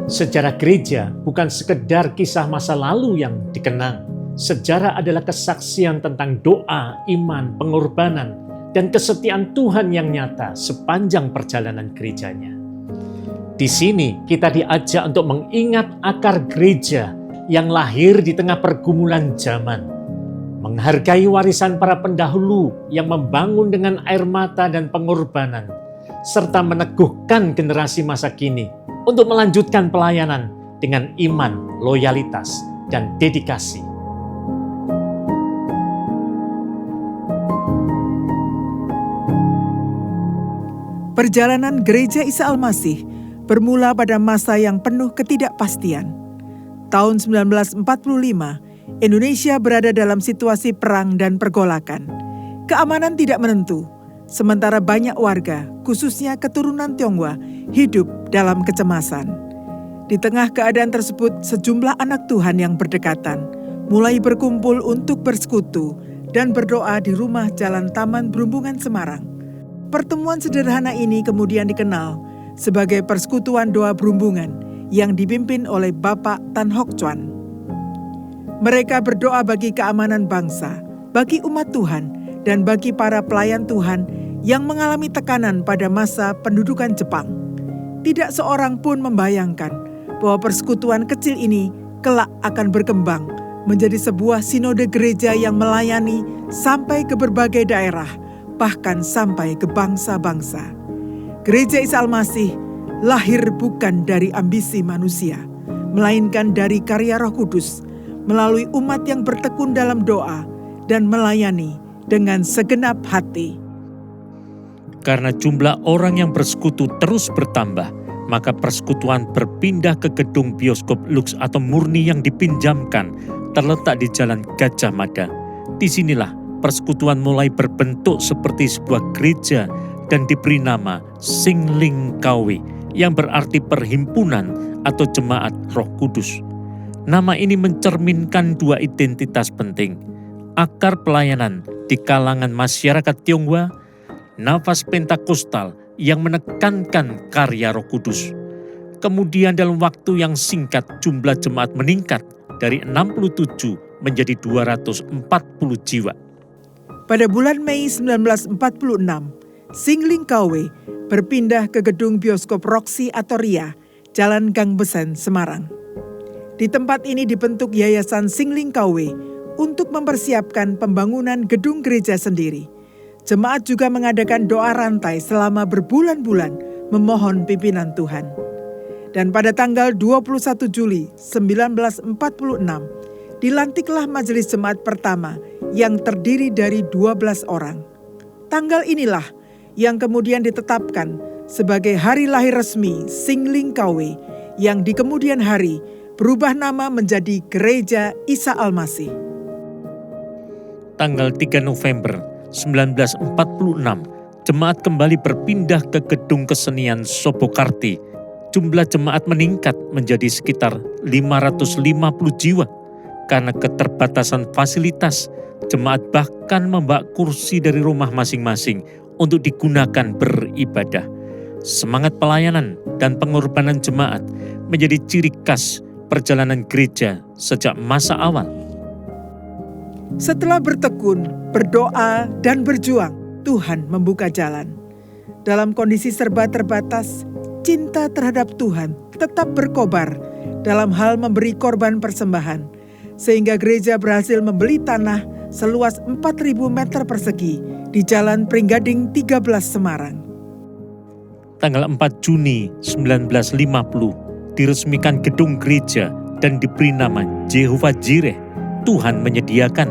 Sejarah gereja bukan sekedar kisah masa lalu yang dikenang. Sejarah adalah kesaksian tentang doa, iman, pengorbanan, dan kesetiaan Tuhan yang nyata sepanjang perjalanan gerejanya. Di sini kita diajak untuk mengingat akar gereja yang lahir di tengah pergumulan zaman. Menghargai warisan para pendahulu yang membangun dengan air mata dan pengorbanan, serta meneguhkan generasi masa kini untuk melanjutkan pelayanan dengan iman, loyalitas, dan dedikasi. Perjalanan Gereja Isa Al-Masih bermula pada masa yang penuh ketidakpastian. Tahun 1945, Indonesia berada dalam situasi perang dan pergolakan. Keamanan tidak menentu, sementara banyak warga, khususnya keturunan Tionghoa, hidup dalam kecemasan. Di tengah keadaan tersebut, sejumlah anak Tuhan yang berdekatan mulai berkumpul untuk bersekutu dan berdoa di rumah Jalan Taman Berumbungan Semarang. Pertemuan sederhana ini kemudian dikenal sebagai Persekutuan Doa Berumbungan yang dipimpin oleh Bapak Tan Hock Chuan. Mereka berdoa bagi keamanan bangsa, bagi umat Tuhan, dan bagi para pelayan Tuhan yang mengalami tekanan pada masa pendudukan Jepang. Tidak seorang pun membayangkan bahwa persekutuan kecil ini kelak akan berkembang menjadi sebuah sinode gereja yang melayani sampai ke berbagai daerah, bahkan sampai ke bangsa-bangsa. Gereja Isa Al-Masih lahir bukan dari ambisi manusia, melainkan dari karya Roh Kudus, melalui umat yang bertekun dalam doa dan melayani dengan segenap hati. Karena jumlah orang yang bersekutu terus bertambah, maka persekutuan berpindah ke gedung bioskop Lux atau murni yang dipinjamkan terletak di Jalan Gajah Mada. Disinilah persekutuan mulai berbentuk seperti sebuah gereja dan diberi nama Singling Kawe yang berarti perhimpunan atau jemaat Roh Kudus. Nama ini mencerminkan dua identitas penting. Akar pelayanan di kalangan masyarakat Tionghoa, nafas pentakostal yang menekankan karya Roh Kudus. Kemudian dalam waktu yang singkat jumlah jemaat meningkat dari 67 menjadi 240 jiwa. Pada bulan Mei 1946, Singling Kawe berpindah ke gedung bioskop Roxy atau Ria, Jalan Gang Besen, Semarang. Di tempat ini dibentuk Yayasan Singling Kawe untuk mempersiapkan pembangunan gedung gereja sendiri. Jemaat juga mengadakan doa rantai selama berbulan-bulan memohon pimpinan Tuhan. Dan pada tanggal 21 Juli 1946, dilantiklah majelis jemaat pertama yang terdiri dari 12 orang. Tanggal inilah yang kemudian ditetapkan sebagai hari lahir resmi Singling Kawe yang di kemudian hari berubah nama menjadi Gereja Isa Al-Masih. Tanggal 3 November 1946, jemaat kembali berpindah ke gedung kesenian Sobokarti. Jumlah jemaat meningkat menjadi sekitar 550 jiwa. Karena keterbatasan fasilitas, jemaat bahkan membawa kursi dari rumah masing-masing untuk digunakan beribadah. Semangat pelayanan dan pengorbanan jemaat menjadi ciri khas perjalanan gereja sejak masa awal. Setelah bertekun, berdoa, dan berjuang, Tuhan membuka jalan. Dalam kondisi serba terbatas, cinta terhadap Tuhan tetap berkobar dalam hal memberi korban persembahan, sehingga gereja berhasil membeli tanah seluas 4.000 meter persegi di Jalan Pringgading 13 Semarang. Tanggal 4 Juni 1950, diresmikan gedung gereja dan diberi nama Jehovah Jireh, Tuhan menyediakan.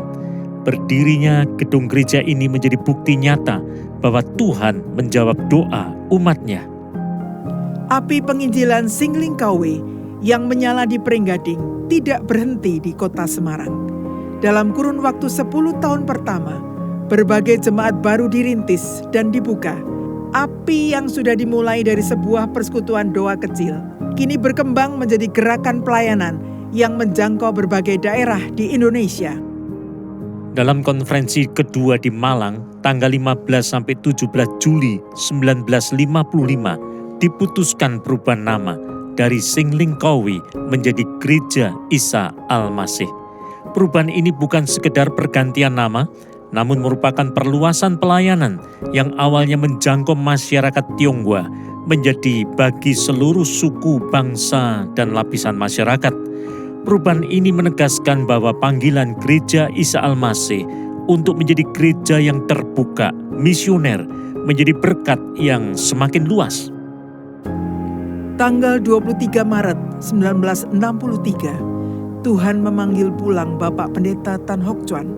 Berdirinya gedung gereja ini menjadi bukti nyata bahwa Tuhan menjawab doa umatnya. Api penginjilan Singling Kawe yang menyala di Pringgading tidak berhenti di kota Semarang. Dalam kurun waktu 10 tahun pertama, berbagai jemaat baru dirintis dan dibuka. Api yang sudah dimulai dari sebuah persekutuan doa kecil, kini berkembang menjadi gerakan pelayanan yang menjangkau berbagai daerah di Indonesia. Dalam konferensi kedua di Malang, tanggal 15-17 Juli 1955, diputuskan perubahan nama dari Singlingkawi menjadi Gereja Isa Al-Masih. Perubahan ini bukan sekedar pergantian nama, namun merupakan perluasan pelayanan yang awalnya menjangkau masyarakat Tionghoa menjadi bagi seluruh suku, bangsa, dan lapisan masyarakat. Perubahan ini menegaskan bahwa panggilan Gereja Isa Al-Masih untuk menjadi gereja yang terbuka, misioner, menjadi berkat yang semakin luas. Tanggal 23 Maret 1963, Tuhan memanggil pulang Bapak Pendeta Tan Hock Chuan,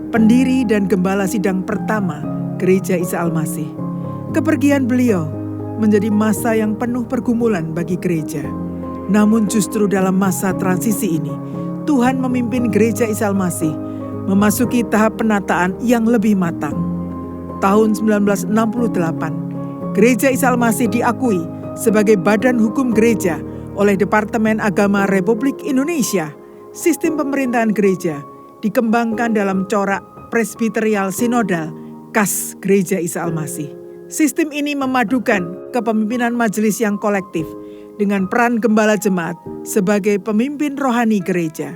pendiri dan gembala sidang pertama Gereja Isa Al-Masih. Kepergian beliau menjadi masa yang penuh pergumulan bagi gereja. Namun justru dalam masa transisi ini, Tuhan memimpin Gereja Isa Al-Masih memasuki tahap penataan yang lebih matang. Tahun 1968, Gereja Isa Al-Masih diakui sebagai badan hukum gereja oleh Departemen Agama Republik Indonesia. Sistem pemerintahan gereja dikembangkan dalam corak presbiterial sinodal khas Gereja Isa Al-Masih. Sistem ini memadukan kepemimpinan majelis yang kolektif dengan peran gembala jemaat sebagai pemimpin rohani gereja.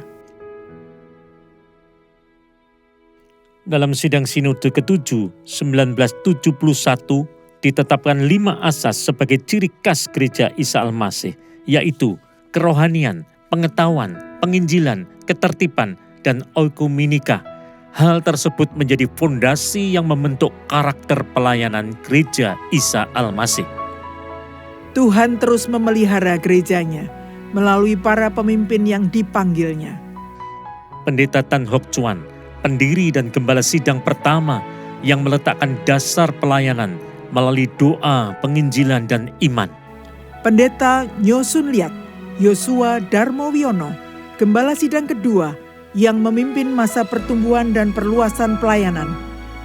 Dalam sidang sinode ke-7 1971 ditetapkan 5 asas sebagai ciri khas Gereja Isa Al-Masih, yaitu kerohanian, pengetahuan, penginjilan, ketertiban, dan oikumenika. Hal tersebut menjadi fondasi yang membentuk karakter pelayanan Gereja Isa Al-Masih. Tuhan terus memelihara gerejanya melalui para pemimpin yang dipanggilnya. Pendeta Tan Hock Chuan, pendiri dan gembala sidang pertama yang meletakkan dasar pelayanan melalui doa, penginjilan, dan iman. Pendeta Nyo Sun Liat, Yosua Darmo Wiono, gembala sidang kedua yang memimpin masa pertumbuhan dan perluasan pelayanan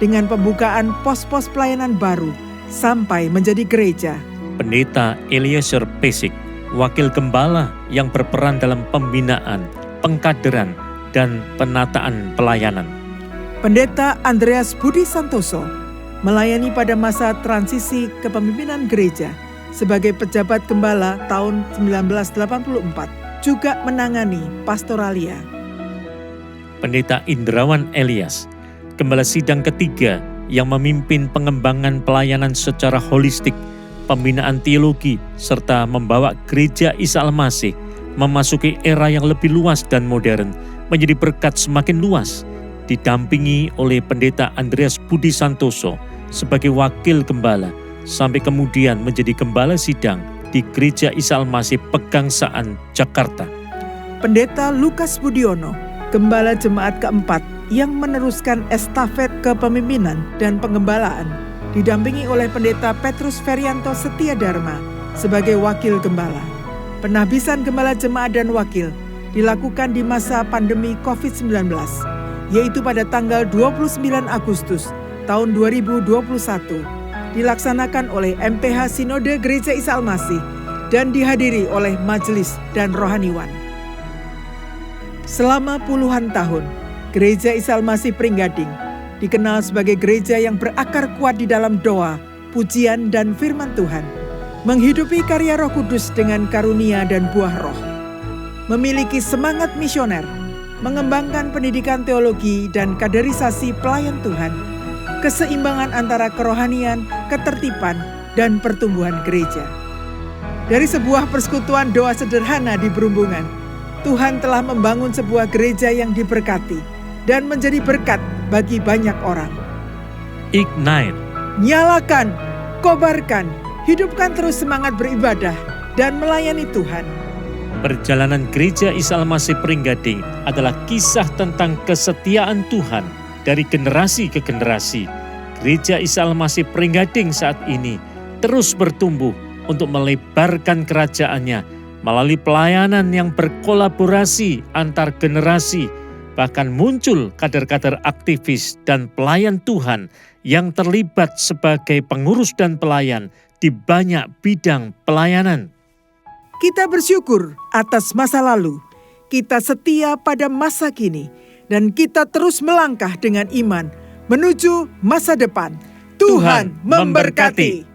dengan pembukaan pos-pos pelayanan baru sampai menjadi gereja. Pendeta Eliezer Pesik, wakil gembala yang berperan dalam pembinaan, pengkaderan, dan penataan pelayanan. Pendeta Andreas Budi Santoso melayani pada masa transisi kepemimpinan gereja sebagai pejabat gembala tahun 1984, juga menangani pastoralia. Pendeta Indrawan Elias, gembala sidang ketiga yang memimpin pengembangan pelayanan secara holistik, pembinaan teologi, serta membawa Gereja Isa Al-Masih memasuki era yang lebih luas dan modern, menjadi berkat semakin luas, didampingi oleh Pendeta Andreas Budi Santoso sebagai wakil gembala, sampai kemudian menjadi gembala sidang di Gereja Isa Al-Masih Pegangsaan, Jakarta. Pendeta Lukas Budiono, gembala jemaat keempat yang meneruskan estafet kepemimpinan dan pengembalaan, didampingi oleh Pendeta Petrus Ferianto Setia Dharma sebagai wakil gembala. Penahbisan gembala jemaat dan wakil dilakukan di masa pandemi COVID-19, yaitu pada tanggal 29 Agustus tahun 2021, dilaksanakan oleh MPH Sinode Gereja Isa Al-Masih dan dihadiri oleh majelis dan rohaniwan. Selama puluhan tahun, Gereja Isa Al-Masih Pringgading dikenal sebagai gereja yang berakar kuat di dalam doa, pujian, dan firman Tuhan, menghidupi karya Roh Kudus dengan karunia dan buah roh, memiliki semangat misioner, mengembangkan pendidikan teologi dan kaderisasi pelayan Tuhan, keseimbangan antara kerohanian, ketertiban, dan pertumbuhan gereja. Dari sebuah persekutuan doa sederhana di Berumbungan, Tuhan telah membangun sebuah gereja yang diberkati dan menjadi berkat bagi banyak orang. Ignite, Nyalakan, kobarkan, hidupkan terus semangat beribadah dan melayani Tuhan. perjalanan Gereja Isa Al-Masih Pringgading adalah kisah tentang kesetiaan Tuhan dari generasi ke generasi. Gereja Isa Al-Masih Pringgading saat ini terus bertumbuh untuk melebarkan kerajaannya melalui pelayanan yang berkolaborasi antar generasi. Bahkan muncul kader-kader aktivis dan pelayan Tuhan yang terlibat sebagai pengurus dan pelayan di banyak bidang pelayanan. Kita bersyukur atas masa lalu, kita setia pada masa kini, dan kita terus melangkah dengan iman menuju masa depan. Tuhan memberkati.